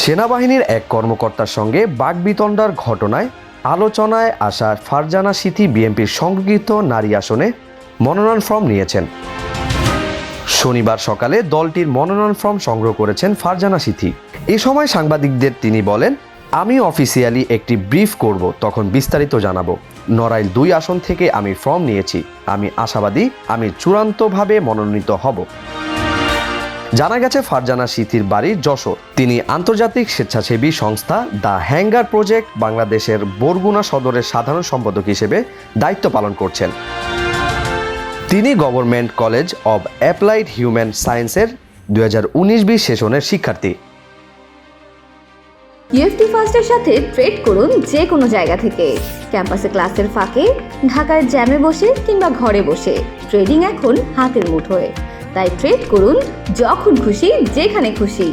সেনাবাহিনীর এক কর্মকর্তার সঙ্গে বাকবিতণ্ডার ঘটনায় আলোচনায় আসা ফারজানা সিথি বিএনপির সংরক্ষিত নারী আসনে মনোনয়ন ফর্ম নিয়েছেন। শনিবার সকালে দলটির মনোনয়ন ফর্ম সংগ্রহ করেছেন ফারজানা সিথি। এ সময় সাংবাদিকদের তিনি বলেন, আমি অফিসিয়ালি একটি ব্রিফ করব, তখন বিস্তারিত জানাবো। নড়াইল 2 আসন থেকে আমি ফর্ম নিয়েছি। আমি আশাবাদী আমি চূড়ান্তভাবে মনোনীত হব। জানা গেছে ফারজানা সিথির বাড়ি যশোর। তিনি আন্তর্জাতিক স্বেচ্ছাসেবী সংস্থা দ্য হ্যাঙ্গার প্রজেক্ট বাংলাদেশের বরগুনা সদরের সাধারণ সম্পাদক হিসেবে দায়িত্ব পালন করছেন। তিনি government college of applied human সায়েন্সের 2019-20 সেশনের শিক্ষার্থী। ইউএফটি ফার্স্টের সাথে ট্রেড করুন যে কোনো জায়গা থেকে। ক্যাম্পাসে ক্লাসের ফাঁকে, ঢাকার জ্যামে বসে কিংবা ঘরে বসে ট্রেডিং এখন হাতের মুঠোয়। তাই ট্রেড করুন যখন খুশি, যেখানে খুশি।